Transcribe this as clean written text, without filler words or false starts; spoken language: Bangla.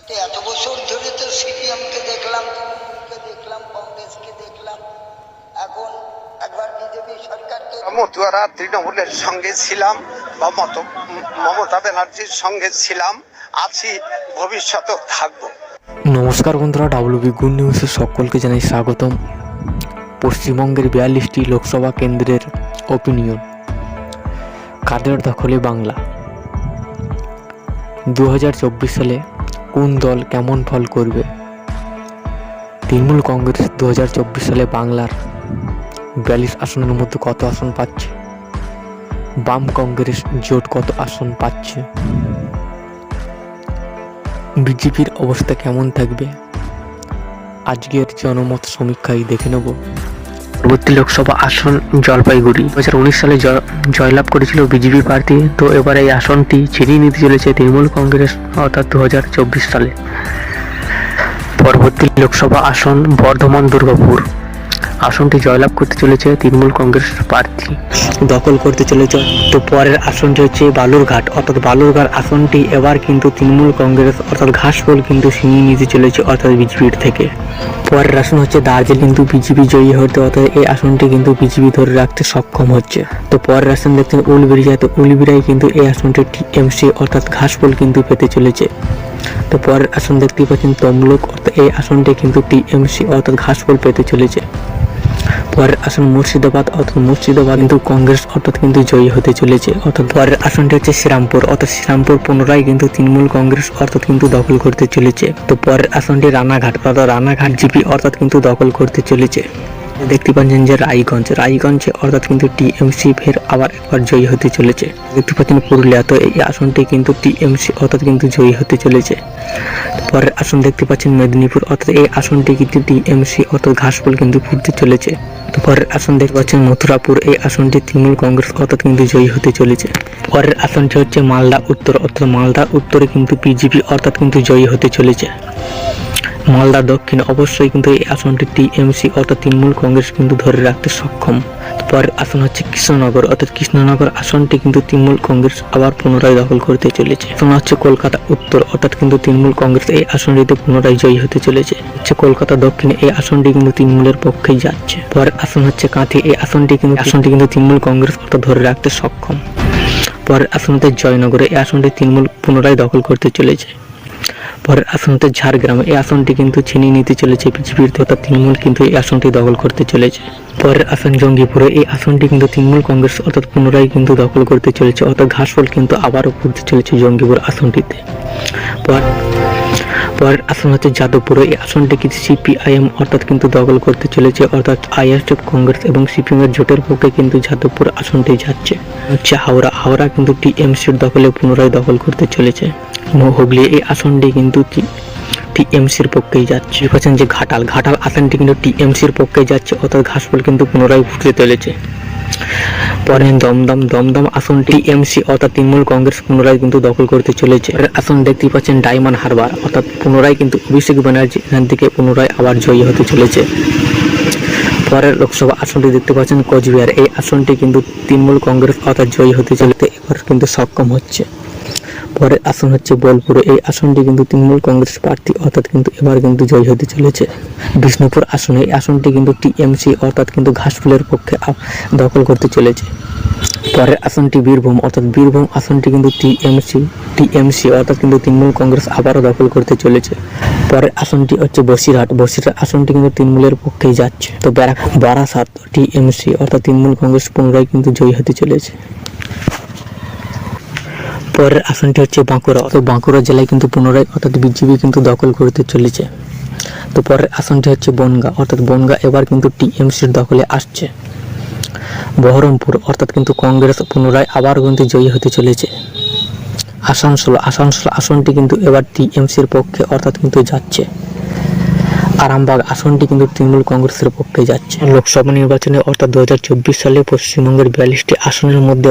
এত বছর ধরে তো সিপিএমকে দেখলাম, দেখলাম, কংগ্রেসকে দেখলাম, এখন একবার বিজেপি সরকারকে মতুয়ারা তৃণমূলের সঙ্গে ছিলাম বা মমতা ব্যানার্জির সঙ্গে ছিলাম, আছি, ভবিষ্যতেও থাকবো। নমস্কার বন্ধুরা, ডাব্লিউবি গুড নিউজে সকলকে জানাই স্বাগতম। পশ্চিমবঙ্গের 42টি লোকসভা কেন্দ্রের ওপিনিয়ন। কাদের দখলে বাংলা? 2024 সালে কোন দল কেমন ফল করবে? তৃণমূল কংগ্রেস 2024 সালে বাংলার 42 আসনের মধ্যে কত আসন পাচ্ছে? বাম কংগ্রেস জোট কত আসন পাচ্ছে? বিজেপির অবস্থা কেমন থাকবে? আজকের জনমত সমীক্ষায় দেখে নেব। পরবর্তী লোকসভা আসন জলপাইগুড়ি। 2019 সালে জয়লাভ করেছিল বিজেপি প্রার্থী, তো এবার এই আসনটি ছিনিয়ে নিতে চলেছে তৃণমূল কংগ্রেস, অর্থাৎ 2024 সালে। পরবর্তী লোকসভা আসন বর্ধমান দুর্গাপুর। আসনটি জয়লাভ করতে চলেছে তৃণমূল কংগ্রেস প্রার্থী, দখল করতে চলেছে। তো পরের আসনটি হচ্ছে বালুরঘাট, অর্থাৎ বালুরঘাট আসনটি এবার কিন্তু তৃণমূল কংগ্রেস অর্থাৎ ঘাসফুল কিন্তু ছিনিয়ে নিতে চলেছে অর্থাৎ বিজেপির থেকে। পরের আসন হচ্ছে দার্জিলিং, কিন্তু বিজেপি জয়ী হতে, অর্থাৎ এই আসনটি কিন্তু বিজেপি ধরে রাখতে সক্ষম হচ্ছে। তো পরের আসন দেখছেন উলবেড়িয়া, তো উলবেড়িয়ায় কিন্তু এই আসনটি টিএমসি অর্থাৎ ঘাসফুল কিন্তু পেতে চলেছে। তো পরের আসন দেখতে পাচ্ছেন তমলুক, অর্থাৎ এই আসনটি কিন্তু টিএমসি অর্থাৎ ঘাসফুল পেতে চলেছে। পরের আসন মুর্শিদাবাদ, অর্থাৎ মুর্শিদাবাদ কিন্তু কংগ্রেস অর্থাৎ কিন্তু জয়ী হতে চলেছে। অর্থাৎ পরের আসনটি হচ্ছে শ্রীরামপুর, অর্থাৎ শ্রীরামপুর পুনরায় কিন্তু তৃণমূল কংগ্রেস অর্থাৎ কিন্তু দখল করতে চলেছে। তো পরের আসনটি রানাঘাট, অর্থাৎ রানাঘাট জিপি অর্থাৎ কিন্তু দখল করতে চলেছে। দেখতে পাচ্ছেন যে রায়গঞ্জে অর্থাৎ কিন্তু টিএমসি ফের আবার একবার জয়ী হতে চলেছে। দেখতে পাচ্ছেন পুরুলিয়া, তো এই আসনটি কিন্তু টিএমসি অর্থাৎ কিন্তু জয়ী হতে চলেছে। পরের আসন দেখতে পাচ্ছেন মেদিনীপুর, অর্থাৎ এই আসনটি কিন্তু টিএমসি অর্থাৎ ঘাসফুল কিন্তু ফুটতে চলেছে। তো পরের আসন দেখতে পাচ্ছেন মথুরাপুর, এই আসনটি তৃণমূল কংগ্রেস অর্থাৎ কিন্তু জয়ী হতে চলেছে। পরের আসনটি হচ্ছে মালদা উত্তর, অর্থাৎ মালদা উত্তরে কিন্তু বিজেপি অর্থাৎ কিন্তু জয়ী হতে চলেছে। মালদা দক্ষিণ অবশ্যই কিন্তু এই আসনটি টিএমসি অর্থাৎ তৃণমূল কংগ্রেস কিন্তু ধরে রাখতে সক্ষম। পরের আসন হচ্ছে কৃষ্ণনগর, অর্থাৎ কৃষ্ণনগর আসনটি কিন্তু তৃণমূল কংগ্রেস আবার পুনরায় দখল করতে চলেছে। আসন হচ্ছে কলকাতা উত্তর, অর্থাৎ কিন্তু তৃণমূল কংগ্রেস এই আসনটিতে পুনরায় জয়ী হতে চলেছে। হচ্ছে কলকাতা দক্ষিণ, এই আসনটি কিন্তু তৃণমূলের পক্ষেই যাচ্ছে। পরের আসন হচ্ছে কাঁথি, এই আসনটি কিন্তু তৃণমূল কংগ্রেস অর্থাৎ ধরে রাখতে সক্ষম। পরের আসন হচ্ছে জয়নগরে, এই আসনটি তৃণমূল পুনরায় দখল করতে চলেছে। পরের আসন হচ্ছে ঝাড়গ্রাম, এই আসনটি কিন্তু ছিনিয়ে নিতে চলেছে বিজেপির, অর্থাৎ তৃণমূল কিন্তু এই আসনটি দখল করতে চলেছে। পরের আসন জঙ্গিপুরে, এই আসনটি কিন্তু তৃণমূল কংগ্রেস অর্থাৎ পুনরায় কিন্তু দখল করতে চলেছে, অর্থাৎ ঘাসফুল কিন্তু আবারও করতে চলেছে জঙ্গিপুর আসনটিতে। পরের আসন হচ্ছে যাদবপুরে, এই আসনটি কিন্তু সিপিআইএম অর্থাৎ কিন্তু দখল করতে চলেছে, অর্থাৎ আইএসএফ কংগ্রেস এবং সিপিএম এর জোটের পক্ষে কিন্তু যাদবপুর আসনটি যাচ্ছে। হচ্ছে হাওড়া কিন্তু টিএমসির দখলে পুনরায় দখল করতে চলেছে। হুগলি, এই আসনটি কিন্তু টিএমসির পক্ষেই যাচ্ছে। বলছেন যে ঘাটাল আসনটি কিন্তু টিএমসির পক্ষে যাচ্ছে, অর্থাৎ ঘাসফুল কিন্তু পুনরায় ফুটতে চলেছে। পরে দমদম আসনটি টিএমসি অর্থাৎ তৃণমূল কংগ্রেস পুনরায় কিন্তু দখল করতে চলেছে। আসন দেখতে পাচ্ছেন ডায়মন্ড হারবার, অর্থাৎ পুনরায় কিন্তু অভিষেক ব্যানার্জি এখান থেকে পুনরায় আবার জয়ী হতে চলেছে। পরের লোকসভা আসনটি দেখতে পাচ্ছেন কোচবিহার, এই আসনটি কিন্তু তৃণমূল কংগ্রেস অর্থাৎ জয়ী হতে চলেছে, এবার কিন্তু সক্ষম হচ্ছে। পরের আসন হচ্ছে বোলপুরে, এই আসনটি কিন্তু তৃণমূল কংগ্রেস প্রার্থী অর্থাৎ কিন্তু এবার কিন্তু জয়ী হতে চলেছে। বিষ্ণুপুর আসনে, এই আসনটি কিন্তু টিএমসি অর্থাৎ কিন্তু ঘাসফুলের পক্ষে দখল করতে চলেছে। পরের আসনটি বীরভূম, অর্থাৎ বীরভূম আসনটি কিন্তু টিএমসি অর্থাৎ কিন্তু তৃণমূল কংগ্রেস আবারও দখল করতে চলেছে। পরের আসনটি হচ্ছে বসিরহাট আসনটি কিন্তু তৃণমূলের পক্ষেই যাচ্ছে। তো বারাসাত টিএমসি অর্থাৎ তৃণমূল কংগ্রেস পুনরায় কিন্তু জয়ী হতে চলেছে। পরের আসনটি হচ্ছে বাঁকুড়া, অর্থাৎ বাঁকুড়া জেলায় কিন্তু পুনরায় অর্থাৎ বিজেপি কিন্তু দখল করতে চলেছে। তো পরের আসনটি হচ্ছে বনগাঁ, অর্থাৎ বনগাঁ এবার কিন্তু টিএমসির দখলে আসছে। বহরমপুর, অর্থাৎ কিন্তু কংগ্রেস পুনরায় আবার কিন্তু জয়ী হতে চলেছে। আসানসোল আসনটি কিন্তু এবার টিএমসির পক্ষে অর্থাৎ কিন্তু যাচ্ছে। আরামবাগ আসনটি কিন্তু তৃণমূল কংগ্রেসের পক্ষে যাচ্ছে। লোকসভা নির্বাচনে অর্থাৎ 2024 সালে পশ্চিমবঙ্গের 42টি আসনের মধ্যে